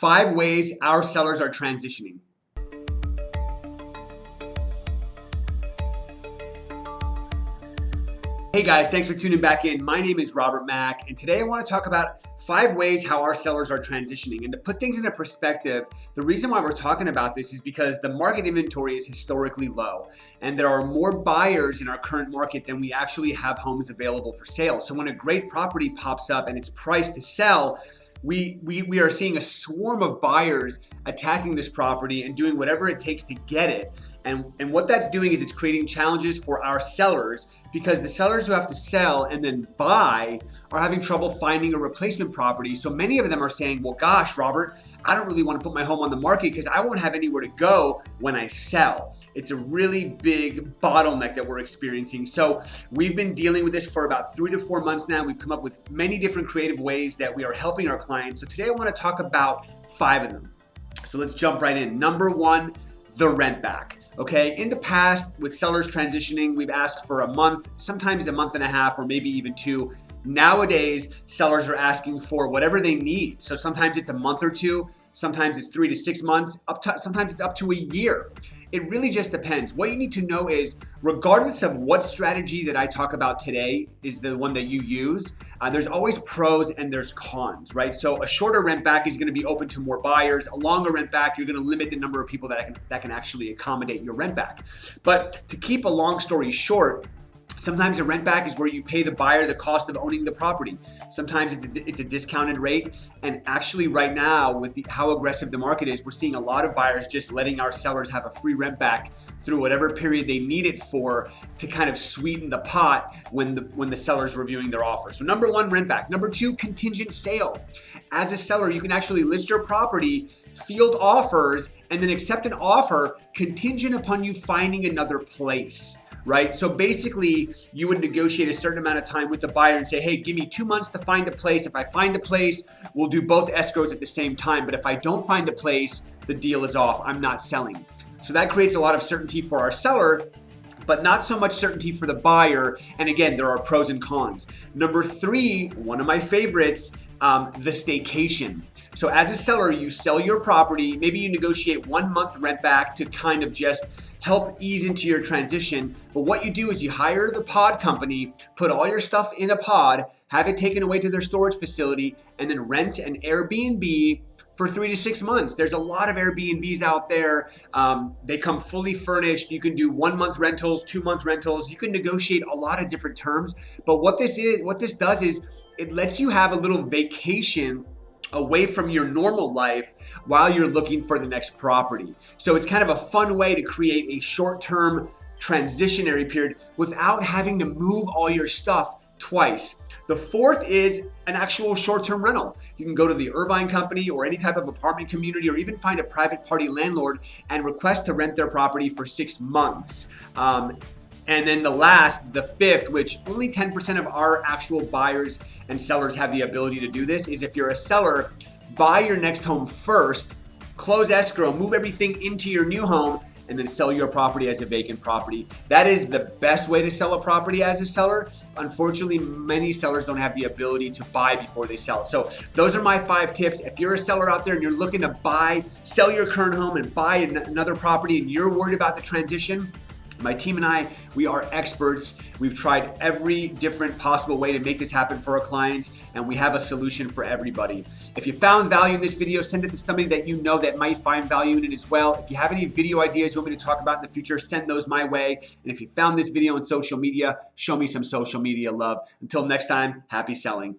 5 ways our sellers are transitioning. Hey guys, thanks for tuning back in. My name is Robert Mack, and today I want to talk about 5 ways how our sellers are transitioning. And to put things into perspective, the reason why we're talking about this is because the market inventory is historically low, and there are more buyers in our current market than we actually have homes available for sale. So when a great property pops up and it's priced to sell, we are seeing a swarm of buyers attacking this property and doing whatever it takes to get it. And what that's doing is it's creating challenges for our sellers, because the sellers who have to sell and then buy are having trouble finding a replacement property. So many of them are saying, well, gosh, Robert, I don't really want to put my home on the market because I won't have anywhere to go when I sell. It's a really big bottleneck that we're experiencing. So we've been dealing with this for about 3 to 4 months now. We've come up with many different creative ways that we are helping our clients. So today I want to talk about 5 of them. So let's jump right in. Number 1, the rent back. Okay, in the past with sellers transitioning, we've asked for a month, sometimes a month and a half, or maybe even 2. Nowadays, sellers are asking for whatever they need. So sometimes it's a month or 2, sometimes it's 3 to 6 months, sometimes it's up to a year. It really just depends. What you need to know is, regardless of what strategy that I talk about today is the one that you use, there's always pros and there's cons, right? So a shorter rent back is going to be open to more buyers. A longer rent back, you're going to limit the number of people that can actually accommodate your rent back. But to keep a long story short, sometimes a rent back is where you pay the buyer the cost of owning the property. Sometimes it's a discounted rate. And actually right now, with how aggressive the market is, we're seeing a lot of buyers just letting our sellers have a free rent back through whatever period they need it for, to kind of sweeten the pot when the seller's reviewing their offer. So number 1, rent back. Number 2, contingent sale. As a seller, you can actually list your property, field offers, and then accept an offer contingent upon you finding another place. Right? So basically, you would negotiate a certain amount of time with the buyer and say, hey, give me 2 months to find a place. If I find a place, we'll do both escrows at the same time. But if I don't find a place, the deal is off. I'm not selling. So that creates a lot of certainty for our seller, but not so much certainty for the buyer. And again, there are pros and cons. Number 3, one of my favorites, the staycation. So as a seller, you sell your property, maybe you negotiate 1 month rent back to kind of just help ease into your transition. But what you do is you hire the pod company, put all your stuff in a pod, have it taken away to their storage facility, and then rent an Airbnb for 3 to 6 months. There's a lot of Airbnbs out there. They come fully furnished. You can do 1 month rentals, 2 month rentals. You can negotiate a lot of different terms. But what this does is it lets you have a little vacation away from your normal life while you're looking for the next property. So it's kind of a fun way to create a short-term transitionary period without having to move all your stuff twice. The 4th is an actual short-term rental. You can go to the Irvine company or any type of apartment community, or even find a private party landlord and request to rent their property for 6 months. And then the 5th, which only 10% of our actual buyers and sellers have the ability to do this, is if you're a seller, buy your next home first, close escrow, move everything into your new home, and then sell your property as a vacant property. That is the best way to sell a property as a seller. Unfortunately, many sellers don't have the ability to buy before they sell. So those are my 5 tips. If you're a seller out there and you're looking to sell your current home and buy another property, and you're worried about the transition, my team and I, we are experts. We've tried every different possible way to make this happen for our clients, and we have a solution for everybody. If you found value in this video, send it to somebody that you know that might find value in it as well. If you have any video ideas you want me to talk about in the future, send those my way. And if you found this video on social media, show me some social media love. Until next time, happy selling.